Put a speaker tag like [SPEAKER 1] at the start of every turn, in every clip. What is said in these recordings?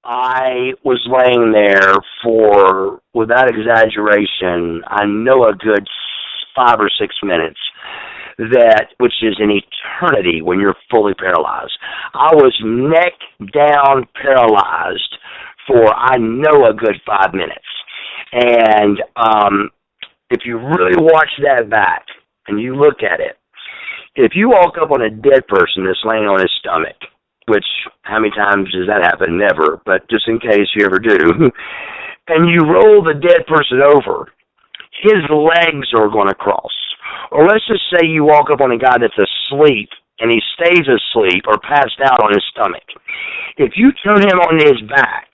[SPEAKER 1] I was laying there for, without exaggeration, I know a good 5 or 6 minutes, which is an eternity when you're fully paralyzed. I was neck down paralyzed for, I know, a good 5 minutes. And if you really watch that back and you look at it, if you walk up on a dead person that's laying on his stomach, which, how many times does that happen? Never, but just in case you ever do, and you roll the dead person over, his legs are going to cross. Or let's just say you walk up on a guy that's asleep, and he stays asleep or passed out on his stomach. If you turn him on his back,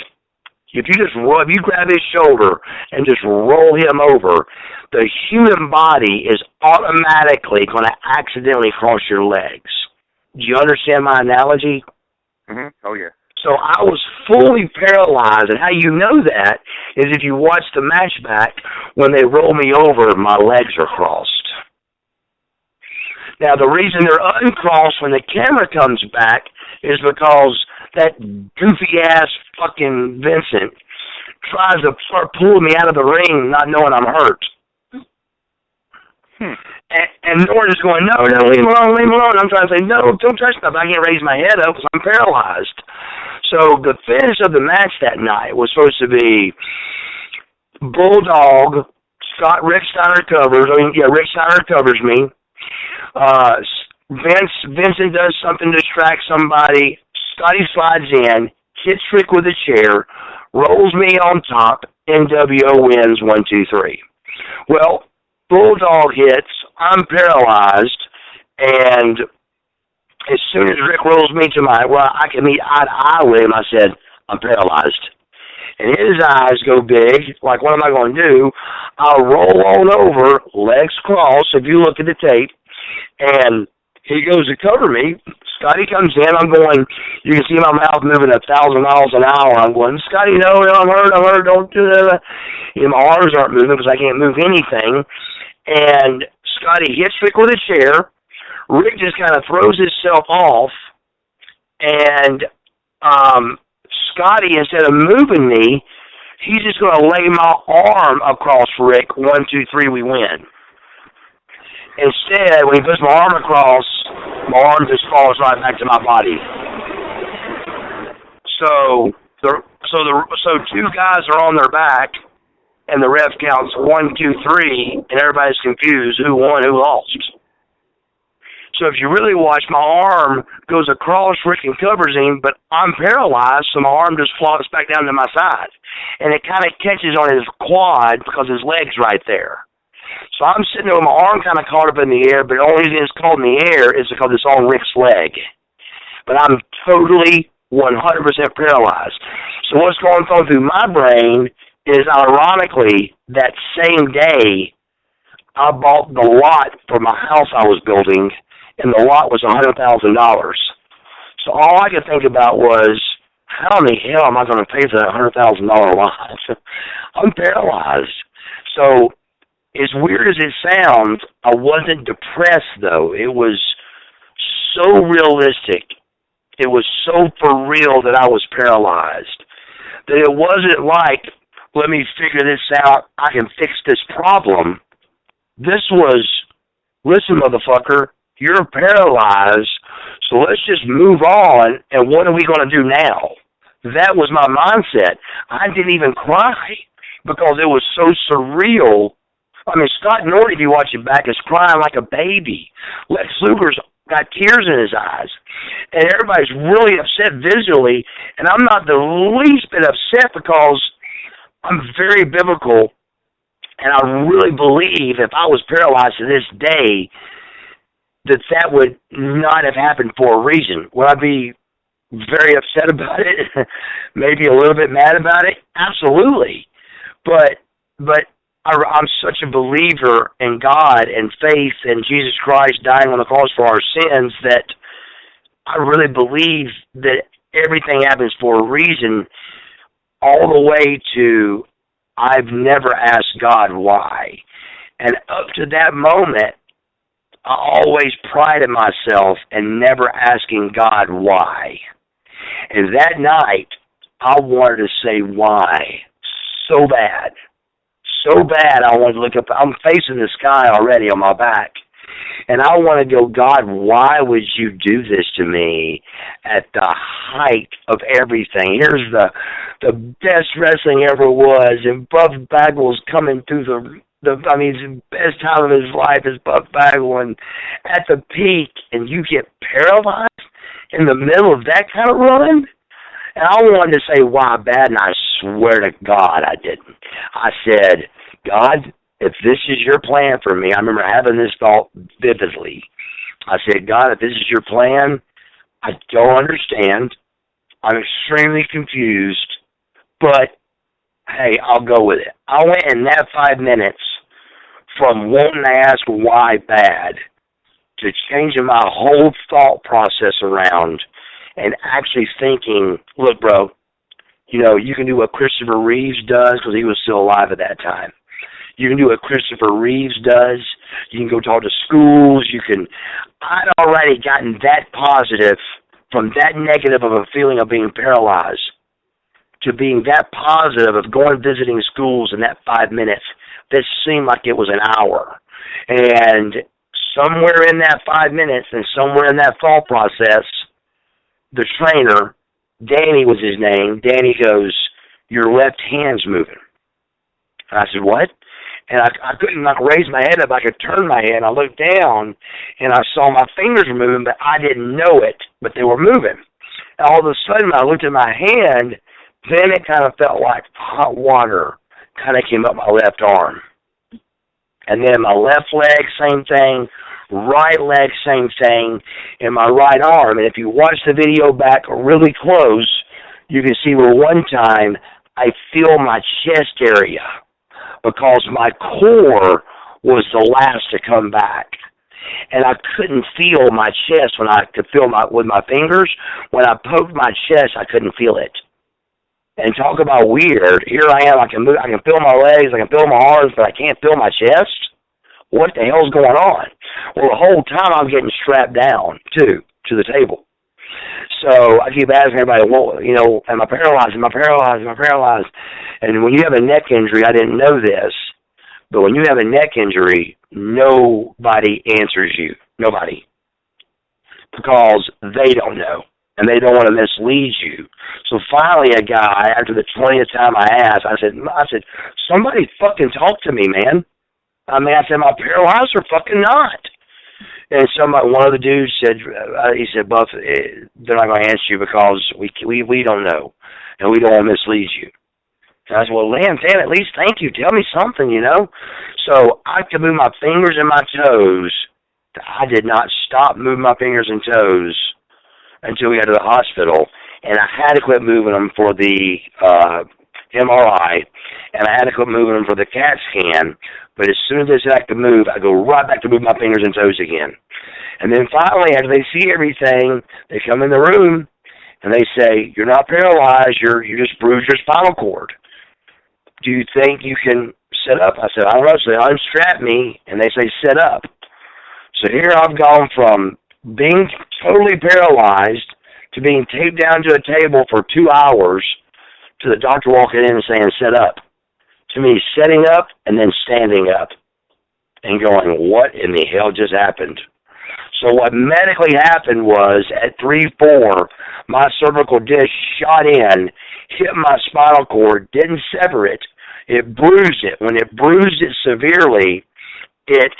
[SPEAKER 1] if you grab his shoulder and just roll him over, the human body is automatically going to accidentally cross your legs. Do you understand my analogy?
[SPEAKER 2] Mm-hmm. Oh, yeah.
[SPEAKER 1] So I was fully paralyzed, and how you know that is if you watch the match back, when they roll me over, my legs are crossed. Now, the reason they're uncrossed when the camera comes back is because that goofy-ass fucking Vincent tries to start pulling me out of the ring not knowing I'm hurt. And Norton's going, no, leave him alone, leave him alone. I'm trying to say, no, don't touch me. I can't raise my head up because I'm paralyzed. So the finish of the match that night was supposed to be Bulldog, Rick Steiner covers me. Vincent does something to distract somebody. Scotty slides in, hits Rick with a chair, rolls me on top. NWO wins 1-2-3. Well, Bulldog hits, I'm paralyzed, and as soon as Rick rolls me to I can meet eye to eye with him, I said, I'm paralyzed. And his eyes go big, like, what am I going to do? I'll roll on over, legs crossed, if you look at the tape, and he goes to cover me. Scotty comes in, I'm going, you can see my mouth moving 1,000 miles an hour. I'm going, Scotty, no, I'm hurt, don't do that. My arms aren't moving because I can't move anything. And Scotty hits Rick with a chair. Rick just kind of throws himself off, and Scotty, instead of moving me, he's just going to lay my arm across Rick. 1, 2, 3, we win. Instead, when he puts my arm across, my arm just falls right back to my body. So two guys are on their back, and the ref counts 1, 2, 3, and everybody's confused who won, who lost. So if you really watch, my arm goes across Rick and covers him, but I'm paralyzed, so my arm just flops back down to my side. And it kind of catches on his quad because his leg's right there. So I'm sitting there with my arm kind of caught up in the air, but the only reason it's caught in the air is because it's on Rick's leg. But I'm totally 100% paralyzed. So what's going on through my brain is, ironically, that same day, I bought the lot for my house I was building, and the lot was $100,000. So all I could think about was, how in the hell am I going to pay for that $100,000 lot? I'm paralyzed. So as weird as it sounds, I wasn't depressed, though. It was so realistic. It was so for real that I was paralyzed. That it wasn't like, let me figure this out, I can fix this problem. This was, listen, motherfucker, you're paralyzed, so let's just move on, and what are we going to do now? That was my mindset. I didn't even cry because it was so surreal. I mean, Scott Norton, if you watch it back, is crying like a baby. Lex Luger's got tears in his eyes. And everybody's really upset visually, and I'm not the least bit upset because I'm very biblical, and I really believe if I was paralyzed to this day, that would not have happened for a reason. Would I be very upset about it? Maybe a little bit mad about it? Absolutely. But I'm such a believer in God and faith and Jesus Christ dying on the cross for our sins that I really believe that everything happens for a reason, all the way to I've never asked God why. And up to that moment, I always prided myself in never asking God why. And that night, I wanted to say why so bad. So bad I wanted to look up. I'm facing the sky already on my back. And I want to go, God, why would you do this to me at the height of everything? Here's the best wrestling ever was, and Buff Bagwell's coming through the best time of his life is Buff Bagwell, and at the peak, and you get paralyzed in the middle of that kind of run? And I wanted to say, why bad, and I swear to God I didn't. I said, God, if this is your plan for me, I remember having this thought vividly. I said, God, if this is your plan, I don't understand. I'm extremely confused, but, hey, I'll go with it. I went in that 5 minutes from wanting to ask why bad to changing my whole thought process around and actually thinking, look, bro, you can do what Christopher Reeves does because he was still alive at that time. You can do what Christopher Reeves does. You can go talk to schools. I'd already gotten that positive from that negative of a feeling of being paralyzed to being that positive of going visiting schools in that 5 minutes. This seemed like it was an hour. And somewhere in that 5 minutes and somewhere in that thought process, the trainer, Danny was his name, Danny goes, your left hand's moving. And I said, what? And I couldn't raise my head up. I could turn my head. I looked down, and I saw my fingers were moving, but I didn't know it, but they were moving. And all of a sudden, when I looked at my hand, then it kind of felt like hot water kind of came up my left arm. And then my left leg, same thing. Right leg, same thing. And my right arm. And if you watch the video back really close, you can see where one time I feel my chest area, because my core was the last to come back. And I couldn't feel my chest when I could feel with my fingers. When I poked my chest, I couldn't feel it. And talk about weird. Here I am, I can move, I can feel my legs, I can feel my arms, but I can't feel my chest? What the hell's going on? Well, the whole time I'm getting strapped down, too, to the table. So I keep asking everybody, well, am I paralyzed? Am I paralyzed? Am I paralyzed? And when you have a neck injury, I didn't know this, but when you have a neck injury, nobody answers you. Nobody. Because they don't know, and they don't want to mislead you. So finally a guy, after the 20th time I asked, I said, somebody fucking talk to me, man. I said, am I paralyzed or fucking not? And one of the dudes said, he said, Buff, they're not going to answer you because we don't know, and we don't want to mislead you. And I said, well, damn, at least thank you. Tell me something, So I could move my fingers and my toes. I did not stop moving my fingers and toes until we got to the hospital, and I had to quit moving them for the MRI, and I had to quit moving them for the CAT scan. But as soon as they said I could move, I go right back to move my fingers and toes again. And then finally, after they see everything, they come in the room, and they say, you're not paralyzed, you just bruised your spinal cord. Do you think you can sit up? I said, I don't know. So they unstrap me, and they say, sit up. So here I've gone from being totally paralyzed to being taped down to a table for 2 hours to the doctor walking in and saying, sit up. To me, setting up and then standing up and going, what in the hell just happened? So what medically happened was at 3-4, my cervical disc shot in, hit my spinal cord, didn't sever it. It bruised it. When it bruised it severely, it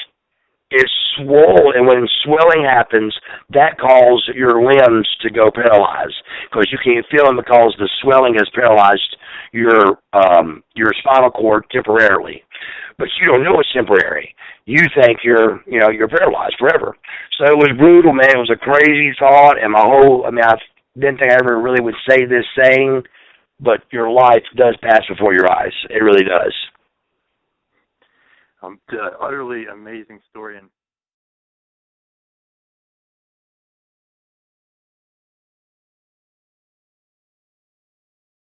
[SPEAKER 1] swole, and when swelling happens, that causes your limbs to go paralyzed because you can't feel them because the swelling has paralyzed your spinal cord temporarily. But you don't know it's temporary. You think you're paralyzed forever. So it was brutal, man. It was a crazy thought, and I didn't think I ever really would say this saying, but your life does pass before your eyes. It really does.
[SPEAKER 2] Utterly amazing story, and